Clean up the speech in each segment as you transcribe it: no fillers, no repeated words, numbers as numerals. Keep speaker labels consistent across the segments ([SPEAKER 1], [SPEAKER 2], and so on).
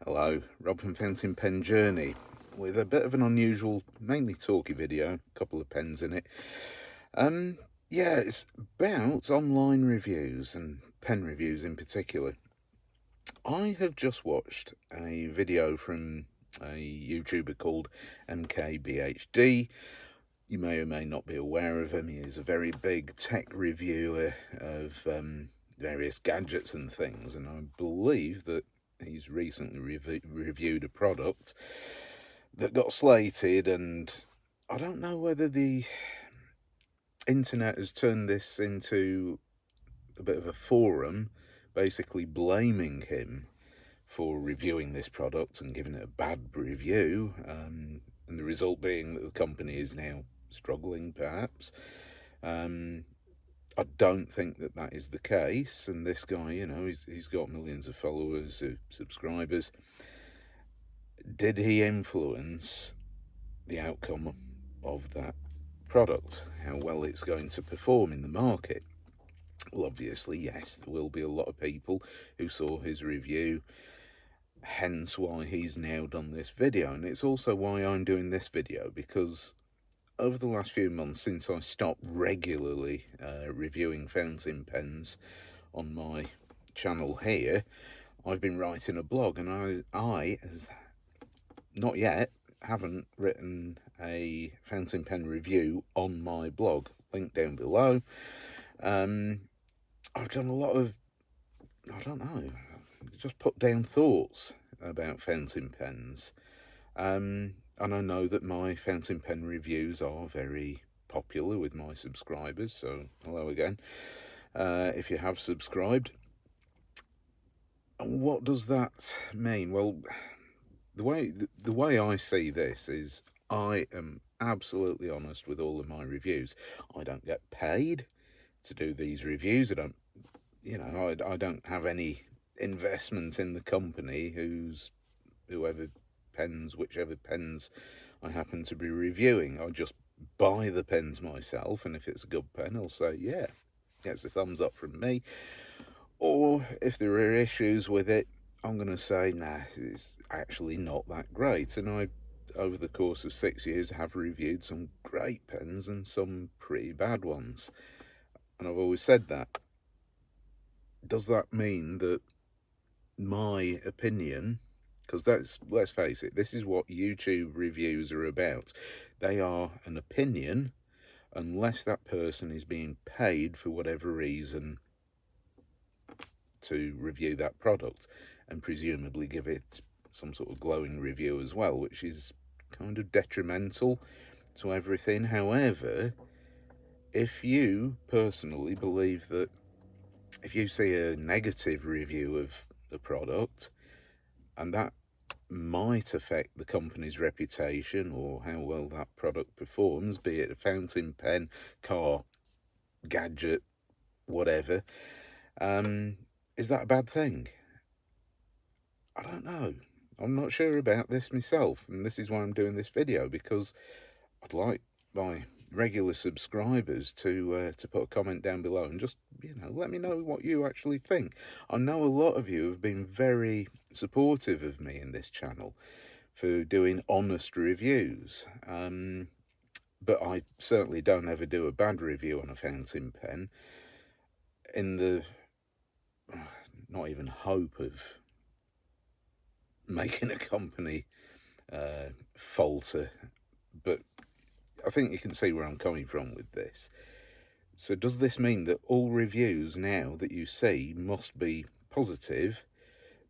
[SPEAKER 1] Hello, Rob from Fountain Pen Journey, with a bit of an unusual, mainly talky video, a couple of pens in it. Yeah, it's about online reviews and pen reviews in particular. I have just watched a video from a YouTuber called MKBHD. You may or may not be aware of him. He is a very big tech reviewer of various gadgets and things, and I believe that he's recently reviewed a product that got slated, and I don't know whether the internet has turned this into a bit of a forum, basically blaming him for reviewing this product and giving it a bad review, and the result being that the company is now struggling, perhaps. I don't think that that is the case, and this guy, he's got millions of followers, subscribers. Did he influence the outcome of that product, how well it's going to perform in the market? Well, obviously, yes, there will be a lot of people who saw his review, hence why he's now done this video. And it's also why I'm doing this video, because over the last few months, since I stopped regularly reviewing fountain pens on my channel here, I've been writing a blog, and I as not yet haven't written a fountain pen review on my blog. Link down below. I've done a lot of, I don't know, just put down thoughts about fountain pens. And I know that my fountain pen reviews are very popular with my subscribers, so hello again, if you have subscribed. And what does that mean? Well, the way I see this is I am absolutely honest with all of my reviews. I don't get paid to do these reviews. I don't have any investment in the company whichever pens I happen to be reviewing. I just buy the pens myself, and if it's a good pen, I'll say, yeah, it's a thumbs up from me. Or if there are issues with it, I'm going to say, nah, it's actually not that great. And I, over the course of 6 years, have reviewed some great pens and some pretty bad ones. And I've always said that. Does that mean that my opinion, because let's face it, this is what YouTube reviews are about. They are an opinion, unless that person is being paid for whatever reason to review that product, and presumably give it some sort of glowing review as well, which is kind of detrimental to everything. However, if you personally believe that if you see a negative review of the product and that might affect the company's reputation or how well that product performs, be it a fountain pen, car, gadget, whatever, is that a bad thing? I don't know. I'm not sure about this myself, and this is why I'm doing this video, because I'd like my regular subscribers to put a comment down below and just, let me know what you actually think. I know a lot of you have been very supportive of me in this channel for doing honest reviews, but I certainly don't ever do a bad review on a fountain pen in the not even hope of making a company falter. But I think you can see where I'm coming from with this. So does this mean that all reviews now that you see must be positive?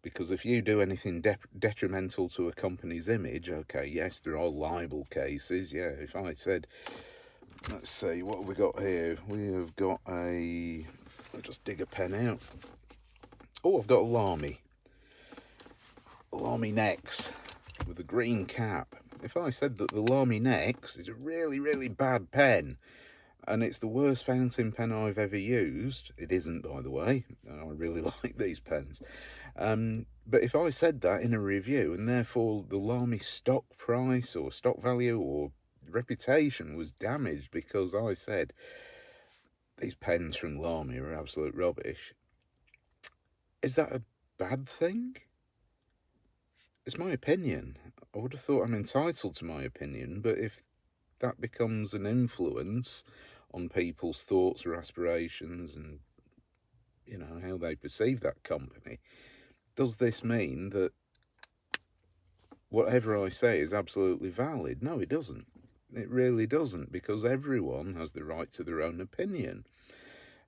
[SPEAKER 1] Because if you do anything detrimental to a company's image, okay, yes, there are libel cases. Yeah, if I said, let's see, what have we got here? We have got I'll just dig a pen out. Oh, I've got a Lamy Nex with a green cap. If I said that the Lamy Nex is a really, really bad pen, and it's the worst fountain pen I've ever used, it isn't, by the way, I really like these pens, but if I said that in a review, and therefore the Lamy stock price or stock value or reputation was damaged because I said these pens from Lamy are absolute rubbish, is that a bad thing? it's my opinion. I would have thought I'm entitled to my opinion, but if that becomes an influence on people's thoughts or aspirations and, how they perceive that company, does this mean that whatever I say is absolutely valid? No, it doesn't. It really doesn't, because everyone has the right to their own opinion.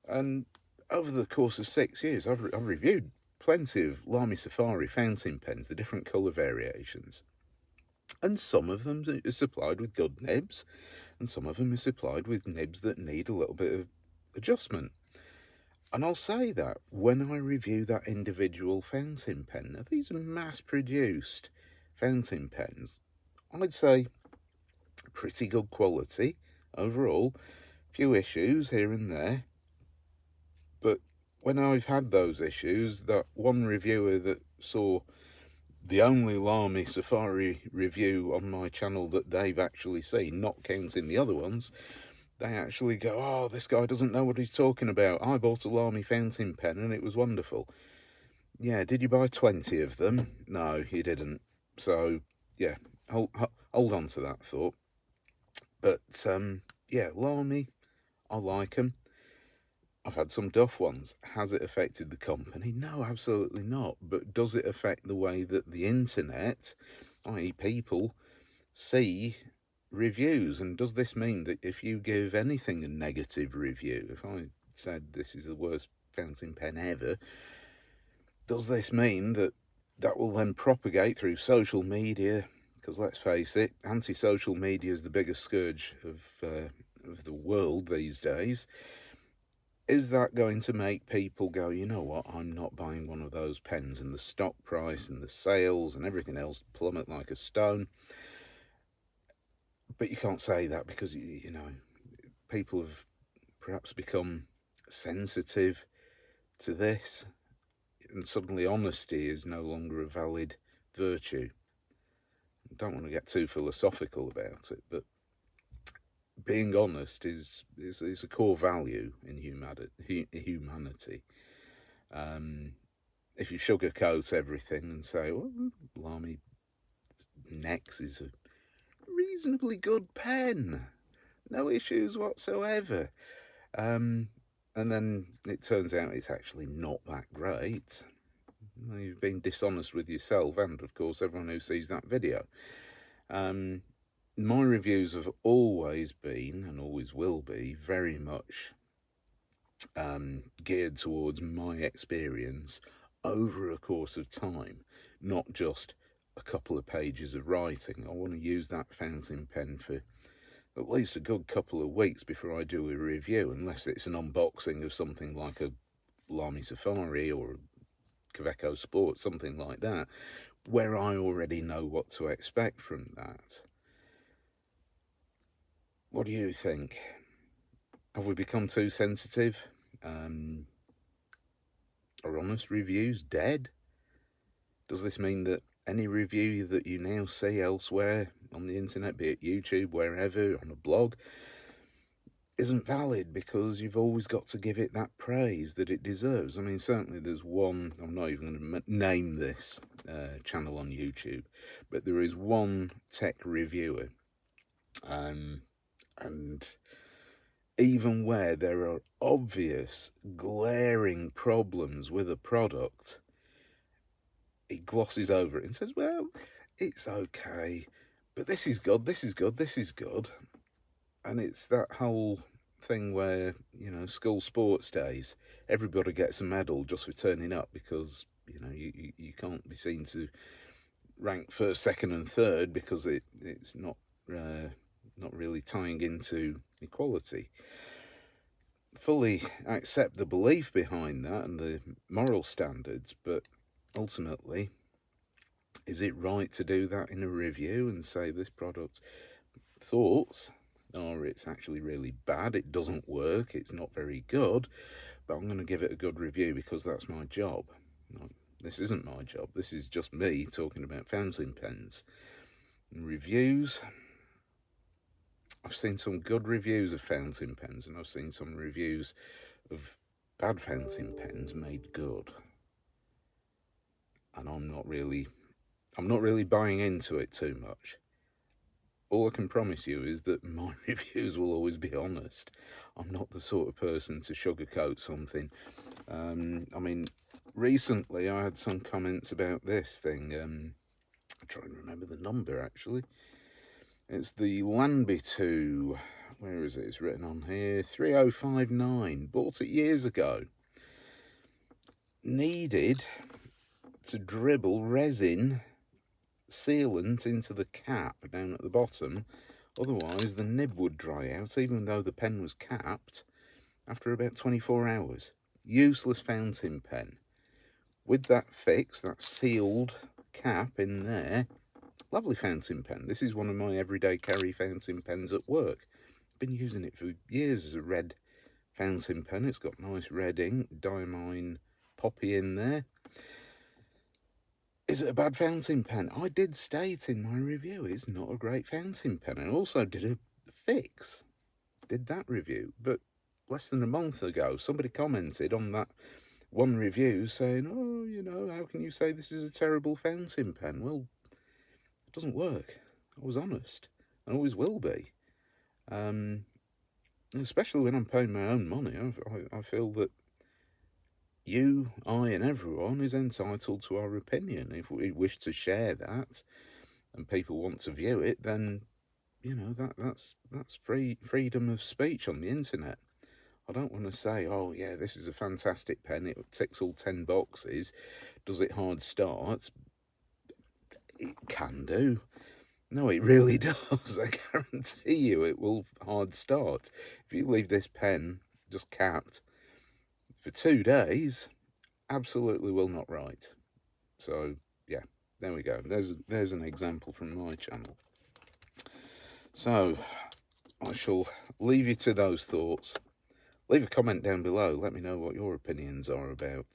[SPEAKER 1] And over the course of 6 years, I've reviewed plenty of Lamy Safari fountain pens, the different colour variations. And some of them are supplied with good nibs, and some of them are supplied with nibs that need a little bit of adjustment. And I'll say that when I review that individual fountain pen. Now, these are mass-produced fountain pens. I'd say pretty good quality overall, few issues here and there. But when I've had those issues, that one reviewer that saw the only Lamy Safari review on my channel that they've actually seen, not counting the other ones, they actually go, "Oh, this guy doesn't know what he's talking about. I bought a Lamy fountain pen and it was wonderful." Yeah, did you buy 20 of them? No, you didn't. So, yeah, hold on to that thought. But, yeah, Lamy, I like them. I've had some duff ones. Has it affected the company? No, absolutely not. But does it affect the way that the internet, i.e. people, see reviews? And does this mean that if you give anything a negative review, if I said this is the worst fountain pen ever, does this mean that that will then propagate through social media? Because let's face it, anti-social media is the biggest scourge of the world these days. Is that going to make people go, you know what, I'm not buying one of those pens, and the stock price and the sales and everything else plummet like a stone? But you can't say that because, people have perhaps become sensitive to this, and suddenly honesty is no longer a valid virtue. I don't want to get too philosophical about it, but being honest is a core value in humanity. If you sugarcoat everything and say, well, Lamy Nex is a reasonably good pen, no issues whatsoever, and then it turns out it's actually not that great, you've been dishonest with yourself and, of course, everyone who sees that video. My reviews have always been, and always will be, very much geared towards my experience over a course of time, not just a couple of pages of writing. I want to use that fountain pen for at least a good couple of weeks before I do a review, unless it's an unboxing of something like a Lamy Safari or a Kaweco Sport, something like that, where I already know what to expect from that. What do you think? Have we become too sensitive? Are honest reviews dead? Does this mean that any review that you now see elsewhere on the internet, be it YouTube, wherever, on a blog, isn't valid because you've always got to give it that praise that it deserves? I mean, certainly there's one, I'm not even going to name this channel on YouTube, but there is one tech reviewer, and even where there are obvious, glaring problems with a product, he glosses over it and says, well, it's okay, but this is good, this is good, this is good. And it's that whole thing where, school sports days, everybody gets a medal just for turning up because, you can't be seen to rank first, second and third because it's not really tying into equality. Fully accept the belief behind that and the moral standards, but ultimately, is it right to do that in a review and say this product's thoughts, or it's actually really bad, it doesn't work, it's not very good, but I'm going to give it a good review because that's my job? No, this isn't my job. This is just me talking about fountain pens. And reviews, I've seen some good reviews of fountain pens, and I've seen some reviews of bad fountain pens made good. And I'm not really I'm not really buying into it too much. All I can promise you is that my reviews will always be honest. I'm not the sort of person to sugarcoat something. I mean, recently I had some comments about this thing. I'm trying to remember the number actually. It's the Lanby2. Where is it? It's written on here. 3059. Bought it years ago. Needed to dribble resin sealant into the cap down at the bottom, otherwise the nib would dry out even though the pen was capped after about 24 hours. Useless fountain pen. With that fix, that sealed cap in there, lovely fountain pen. This is one of my everyday carry fountain pens at work. Been using it for years as a red fountain pen. It's got nice red ink, diamine poppy in there. Is it a bad fountain pen? I did state in my review it's not a great fountain pen. I also did a fix, did that review, but less than a month ago somebody commented on that one review saying, oh, you know, how can you say this is a terrible fountain pen? Well, it doesn't work. I was honest. I always will be. Especially when I'm paying my own money. I feel that you, I, and everyone is entitled to our opinion. If we wish to share that, and people want to view it, then you know that's freedom of speech on the internet. I don't want to say, oh yeah, this is a fantastic pen. It ticks all 10 boxes. Does it hard start? It can do. No, it really does. I guarantee you, it will hard start. If you leave this pen just capped for 2 days, absolutely will not write. So yeah, there we go. There's an example from my channel. So I shall leave you to those thoughts. Leave a comment down below. Let me know what your opinions are about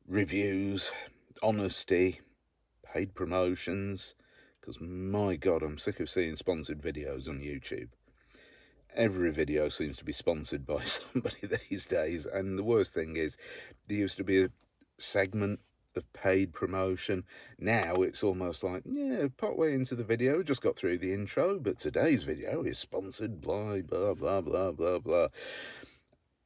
[SPEAKER 1] reviews, honesty, paid promotions. Because my God, I'm sick of seeing sponsored videos on YouTube. Every video seems to be sponsored by somebody these days, and the worst thing is there used to be a segment of paid promotion. Now it's almost like, yeah, partway into the video, just got through the intro, but today's video is sponsored, blah, blah, blah, blah, blah, blah.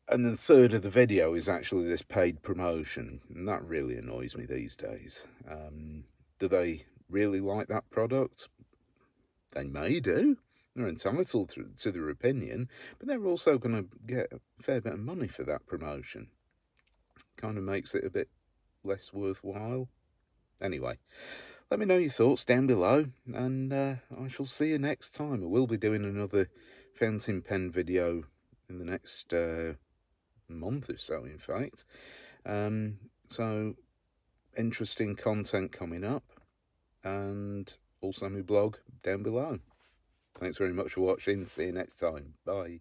[SPEAKER 1] And the third of the video is actually this paid promotion, and that really annoys me these days. Do they really like that product? They may do. They're entitled to their opinion, but they're also going to get a fair bit of money for that promotion. Kind of makes it a bit less worthwhile. Anyway, let me know your thoughts down below, and I shall see you next time. I will be doing another fountain pen video in the next month or so, in fact. So, interesting content coming up, and also my blog down below. Thanks very much for watching. See you next time. Bye.